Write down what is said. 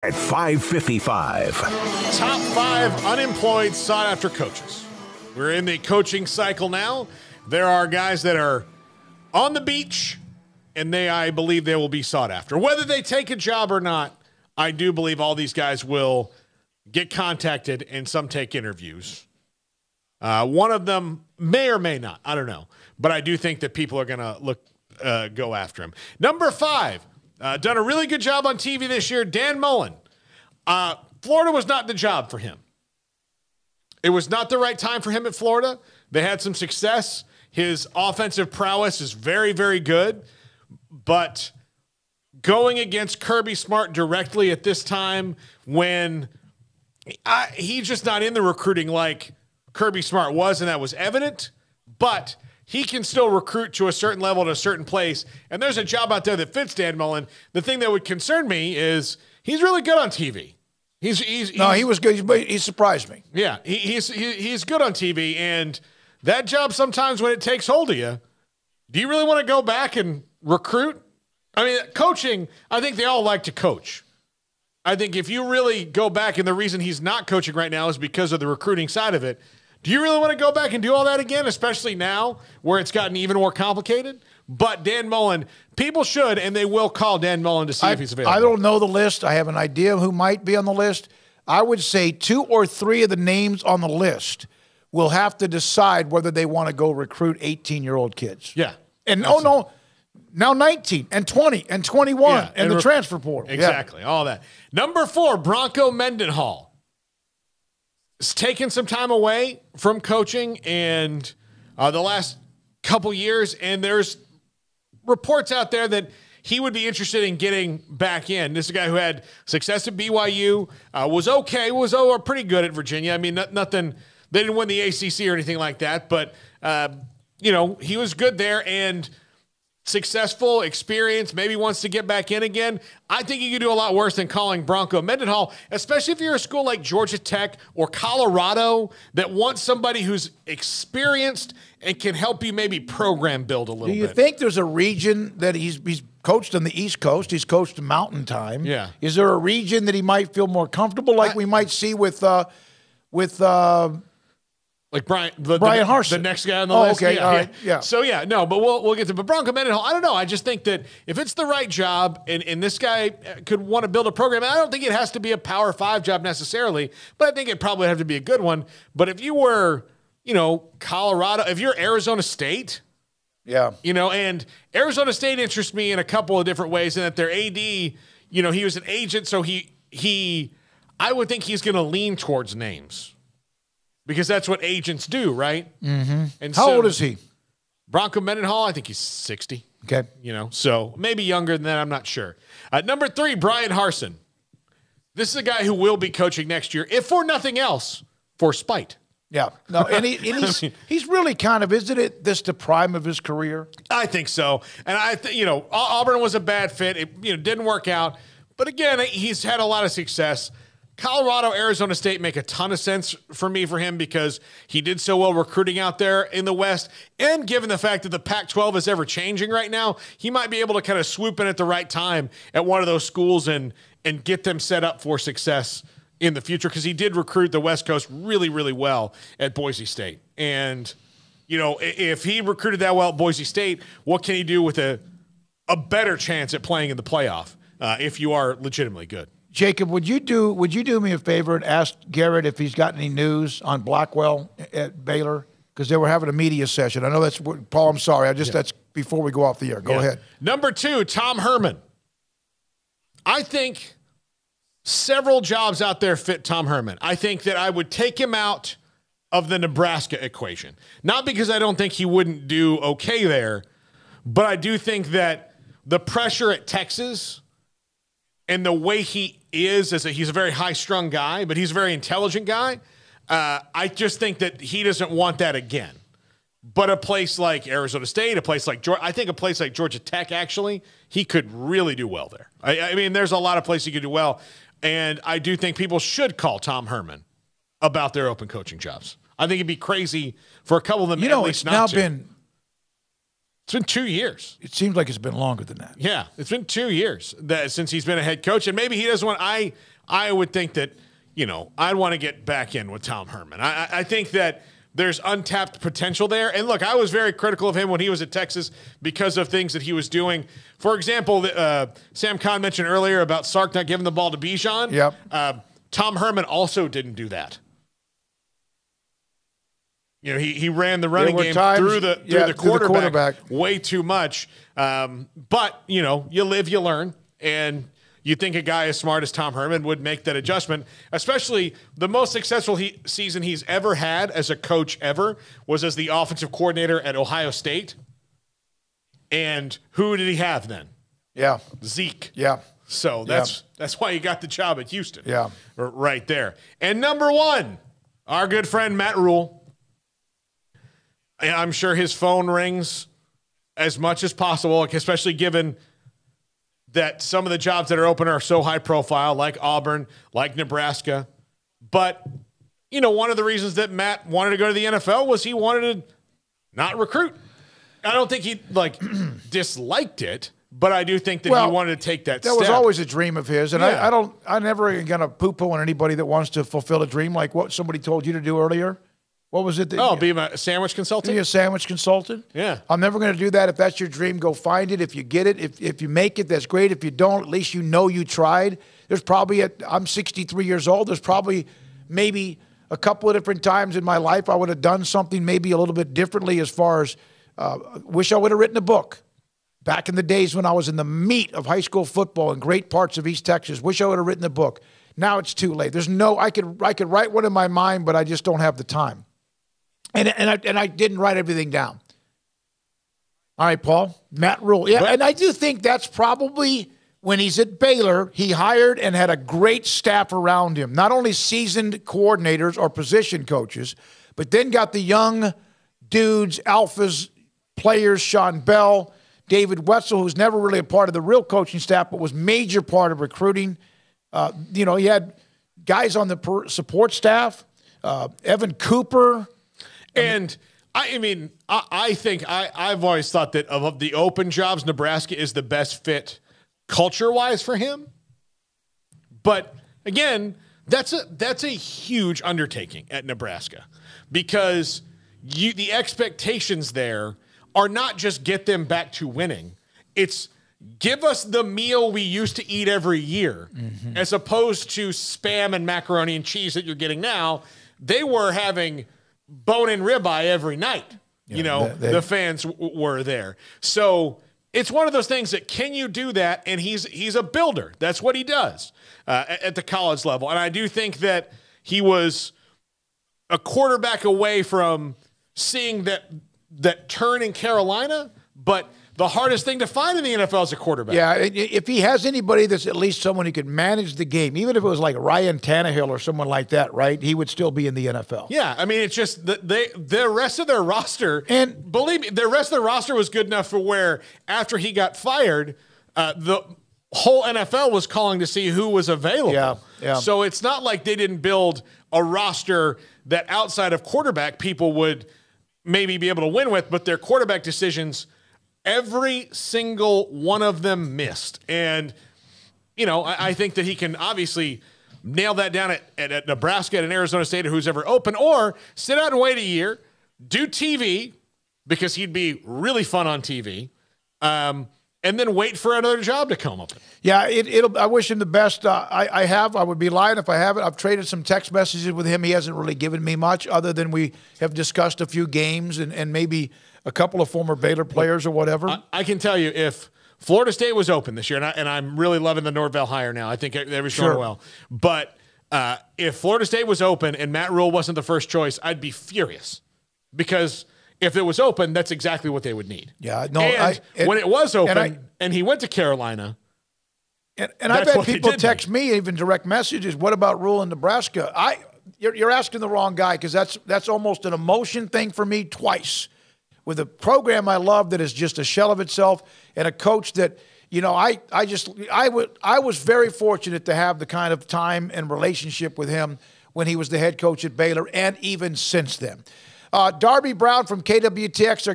At 5:55. Top 5 unemployed sought-after coaches. We're in the coaching cycle now. There are guys that are on the beach, and I believe they will be sought after. Whether they take a job or not, I do believe all these guys will get contacted, and some take interviews. One of them may or may not. I don't know. But I do think that people are going to go after him. Number 5. Done a really good job on TV this year, Dan Mullen. Florida was not the job for him. It was not the right time for him at Florida. They had some success. His offensive prowess is very, very good. But going against Kirby Smart directly at this time when he's just not in the recruiting like Kirby Smart was, and that was evident. But he can still recruit to a certain level at a certain place, and there's a job out there that fits Dan Mullen. The thing that would concern me is he's really good on TV. He was good. He surprised me. Yeah, he's good on TV, and that job sometimes when it takes hold of you, do you really want to go back and recruit? I mean, coaching, I think they all like to coach. I think if you really go back, and the reason he's not coaching right now is because of the recruiting side of it, do you really want to go back and do all that again, especially now where it's gotten even more complicated? But Dan Mullen, people should, and they will call Dan Mullen to see if he's available. I don't know the list. I have an idea of who might be on the list. I would say 2 or 3 of the names on the list will have to decide whether they want to go recruit 18-year-old kids. Yeah. And now 19 and 20 and 21 and the transfer portal. Exactly, all that. Number 4, Bronco Mendenhall. It's taken some time away from coaching and the last couple years, and there's reports out there that he would be interested in getting back in. This is a guy who had success at BYU, was pretty good at Virginia. I mean, nothing. They didn't win the ACC or anything like that, but he was good there and successful, experience, maybe wants to get back in again. I think you could do a lot worse than calling Bronco Mendenhall, especially if you're a school like Georgia Tech or Colorado that wants somebody who's experienced and can help you maybe program build a little bit. Do you think there's a region that he's coached on the East Coast? He's coached in Mountain Time. Yeah. Is there a region that he might feel more comfortable, like we might see with like Bryan Harsin, the next guy on the list. Okay, all right, yeah. So but we'll get to. But Bronco Mendenhall, I don't know. I just think that if it's the right job, and this guy could want to build a program, and I don't think it has to be a Power 5 job necessarily, but I think it probably have to be a good one. But if you were, Colorado, if you're Arizona State, and Arizona State interests me in a couple of different ways, in that their AD, he was an agent, so I would think he's going to lean towards names. Because that's what agents do, right? Mm-hmm. And How old is he? Bronco Mendenhall, I think he's 60. Okay. So maybe younger than that, I'm not sure. Number 3, Bryan Harsin. This is a guy who will be coaching next year, if for nothing else, for spite. Yeah. No, and he's really kind of, isn't it this the prime of his career? I think so. And I think, Auburn was a bad fit. It didn't work out. But again, he's had a lot of success. Colorado, Arizona State make a ton of sense for him because he did so well recruiting out there in the West. And given the fact that the Pac-12 is ever changing right now, he might be able to kind of swoop in at the right time at one of those schools and get them set up for success in the future, because he did recruit the West Coast really, really well at Boise State. And, if he recruited that well at Boise State, what can he do with a better chance at playing in the playoff if you are legitimately good? Jacob, would you do me a favor and ask Garrett if he's got any news on Blackwell at Baylor? Because they were having a media session. I know that's Paul. I'm sorry. That's before we go off the air. Go ahead. Number 2, Tom Herman. I think several jobs out there fit Tom Herman. I think that I would take him out of the Nebraska equation. Not because I don't think he wouldn't do okay there, but I do think that the pressure at Texas and the way he is he's a very high-strung guy, but he's a very intelligent guy. I just think that he doesn't want that again. But a place like Arizona State, a place like Georgia, I think a place like Georgia Tech, actually, he could really do well there. I mean, there's a lot of places he could do well, and I do think people should call Tom Herman about their open coaching jobs. I think it'd be crazy for a couple of them at least not to. It's been 2 years. It seems like it's been longer than that. Yeah, it's been 2 years since he's been a head coach, and maybe he doesn't want. I I would think that, I'd want to get back in with Tom Herman. I think that there's untapped potential there. And look, I was very critical of him when he was at Texas because of things that he was doing. For example, Sam Kahn mentioned earlier about Sark not giving the ball to Bijan. Yep. Tom Herman also didn't do that. He ran the running game through the quarterback way too much. But, you live, you learn. And you think a guy as smart as Tom Herman would make that adjustment, especially the most successful season he's ever had as a coach ever was as the offensive coordinator at Ohio State. And who did he have then? Yeah. Zeke. Yeah. So that's why he got the job at Houston. Yeah. Right there. And number one, our good friend Matt Rhule. I'm sure his phone rings as much as possible, especially given that some of the jobs that are open are so high profile, like Auburn, like Nebraska. But, one of the reasons that Matt wanted to go to the NFL was he wanted to not recruit. I don't think he disliked it, but I do think that he wanted to take that step. That was always a dream of his. And I'm never going to poo-poo on anybody that wants to fulfill a dream like what somebody told you to do earlier. What was it? Be a sandwich consultant? Be a sandwich consultant? Yeah. I'm never going to do that. If that's your dream, go find it. If you get it, if you make it, that's great. If you don't, at least you tried. There's probably, I'm 63 years old. There's probably maybe a couple of different times in my life I would have done something maybe a little bit differently as far as, wish I would have written a book. Back in the days when I was in the meat of high school football in great parts of East Texas, wish I would have written a book. Now it's too late. I could write one in my mind, but I just don't have the time. And I didn't write everything down. All right, Paul. Matt Rhule. Yeah, and I do think that's probably when he's at Baylor, he hired and had a great staff around him. Not only seasoned coordinators or position coaches, but then got the young dudes, alphas, players, Sean Bell, David Wetzel, who's never really a part of the real coaching staff, but was major part of recruiting. He had guys on the support staff, Evan Cooper. And I think I've always thought that of the open jobs, Nebraska is the best fit culture-wise for him. But again, that's a huge undertaking at Nebraska because the expectations there are not just get them back to winning. It's give us the meal we used to eat every year, as opposed to spam and macaroni and cheese that you're getting now. They were having bone-in ribeye every night. The fans were there. So it's one of those things that can you do that? And he's a builder. That's what he does at the college level. And I do think that he was a quarterback away from seeing that turn in Carolina, but the hardest thing to find in the NFL is a quarterback. Yeah, if he has anybody that's at least someone who could manage the game, even if it was like Ryan Tannehill or someone like that, right, he would still be in the NFL. Yeah, it's just the rest of their roster, and believe me, the rest of their roster was good enough for where after he got fired, the whole NFL was calling to see who was available. Yeah. So it's not like they didn't build a roster that outside of quarterback people would maybe be able to win with, but their quarterback decisions, every single one of them missed. And, I think that he can obviously nail that down at Nebraska and Arizona State or who's ever open, or sit out and wait a year, do TV, because he'd be really fun on TV, and then wait for another job to come up. Yeah, I wish him the best. I would be lying if I haven't. I've traded some text messages with him. He hasn't really given me much other than we have discussed a few games and maybe a couple of former Baylor players or whatever. I can tell you if Florida State was open this year, and I'm really loving the Norvell hire now. I think they were going well. But if Florida State was open and Matt Rhule wasn't the first choice, I'd be furious because if it was open, that's exactly what they would need. Yeah, no. When it was open and he went to Carolina, and I've had people text me, even direct messages, what about Rhule in Nebraska? You're asking the wrong guy because that's almost an emotion thing for me twice. With a program I love that is just a shell of itself, and a coach that, I was very fortunate to have the kind of time and relationship with him when he was the head coach at Baylor and even since then. Darby Brown from KWTX.